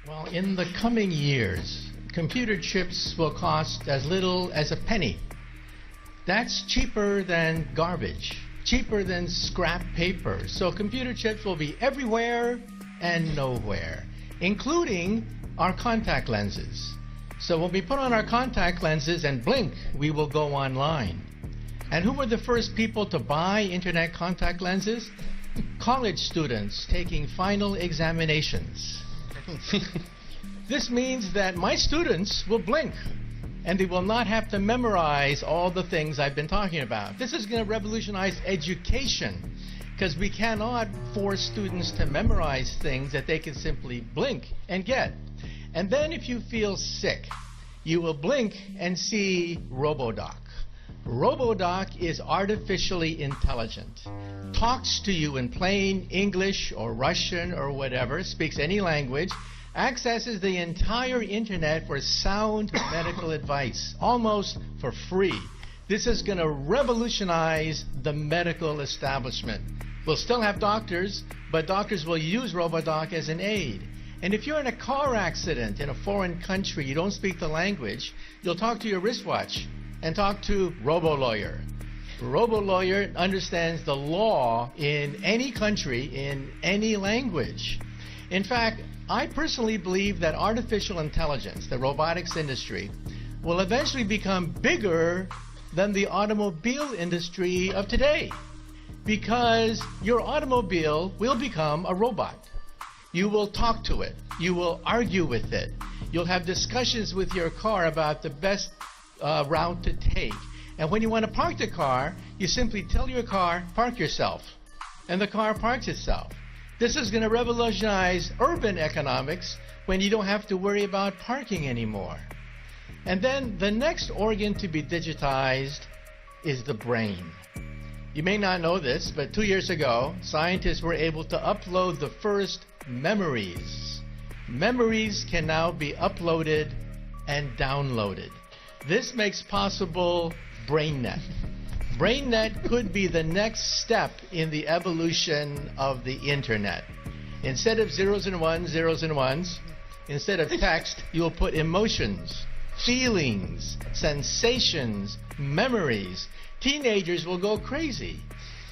Well, in the coming years, computer chips will cost as little as a penny. That's cheaper than garbage, cheaper than scrap paper. So computer chips will be everywhere and nowhere, including our contact lenses. So when we put on our contact lenses and blink, we will go online. And who were the first people to buy internet contact lenses? College students taking final examinations. This means that my students will blink and they will not have to memorize all the things I've been talking about. This is going to revolutionize education because we cannot force students to memorize things that they can simply blink and get. And then if you feel sick, you will blink and see RoboDoc. RoboDoc is artificially intelligent, talks to you in plain English or Russian or whatever, speaks any language, accesses the entire internet for sound medical advice, almost for free. This is going to revolutionize the medical establishment. We'll still have doctors, but doctors will use RoboDoc as an aid. And if you're in a car accident in a foreign country, you don't speak the language, you'll talk to your wristwatch and talk to RoboLawyer. RoboLawyer understands the law in any country, in any language. In fact, I personally believe that artificial intelligence, the robotics industry, will eventually become bigger than the automobile industry of today, because your automobile will become a robot. You will talk to it. You will argue with it. You'll have discussions with your car about the best route to take. And when you want to park the car, you simply tell your car, park yourself. And the car parks itself. This is going to revolutionize urban economics when you don't have to worry about parking anymore. And then the next organ to be digitized is the brain. You may not know this, but 2 years ago, scientists were able to upload the first memories. Memories can now be uploaded and downloaded. This makes possible BrainNet. BrainNet could be the next step in the evolution of the internet. Instead of zeros and ones, instead of text, you will put emotions, feelings, sensations, memories. Teenagers will go crazy.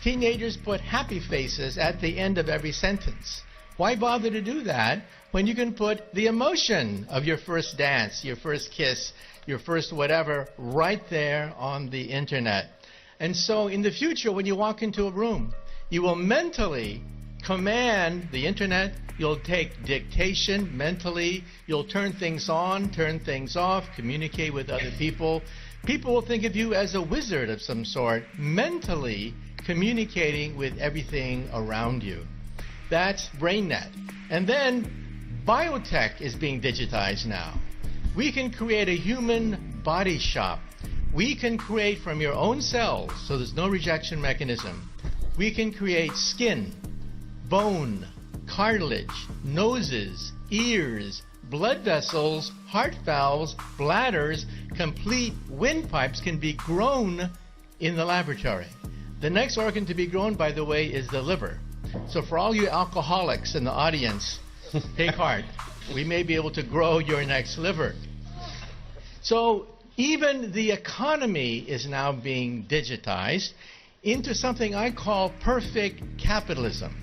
Teenagers put happy faces at the end of every sentence. Why bother to do that when you can put the emotion of your first dance, your first kiss, your first whatever right there on the internet? And so in the future, when you walk into a room, you will mentally command the internet. You'll take dictation mentally. You'll turn things on, turn things off, communicate with other people. People will think of you as a wizard of some sort, mentally communicating with everything around you. That's BrainNet. And then biotech is being digitized now. We can create a human body shop. We can create from your own cells, so there's no rejection mechanism. We can create skin, bone, cartilage, noses, ears, blood vessels, heart valves, bladders, complete windpipes can be grown in the laboratory. The next organ to be grown, by the way, is the liver. So for all you alcoholics in the audience, take heart. We may be able to grow your next liver. So even the economy is now being digitized into something I call perfect capitalism.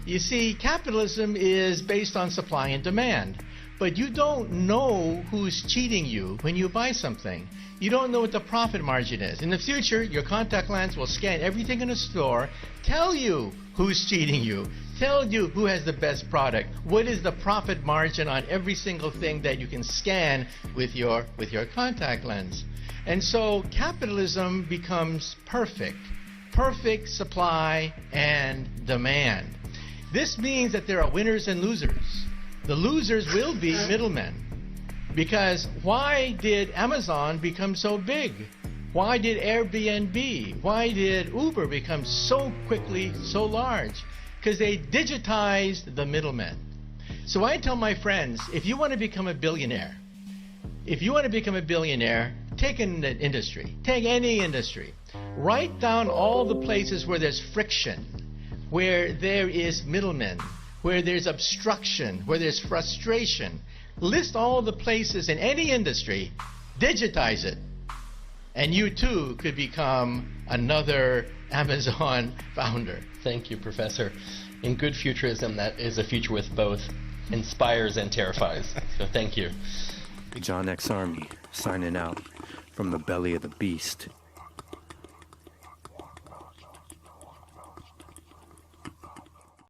You see, capitalism is based on supply and demand. But you don't know who's cheating you when you buy something. You don't know what the profit margin is. In the future, your contact lens will scan everything in a store, tell you who's cheating you, tell you who has the best product, what is the profit margin on every single thing that you can scan with your contact lens. And so capitalism becomes perfect supply and demand. This means that there are winners and losers. The losers will be middlemen. Because why did Amazon become so big? Why did Airbnb, why did Uber become so quickly so large? Because they digitized the middlemen. So I tell my friends, if you want to become a billionaire, take an industry, take any industry. Write down all the places where there's friction, where there is middlemen, where there's obstruction, where there's frustration. List all the places in any industry, digitize it, and you too could become another Amazon founder. Thank you, Professor. In good futurism, that is a future with both inspires and terrifies. So thank you. John X. Army, signing out from the belly of the beast.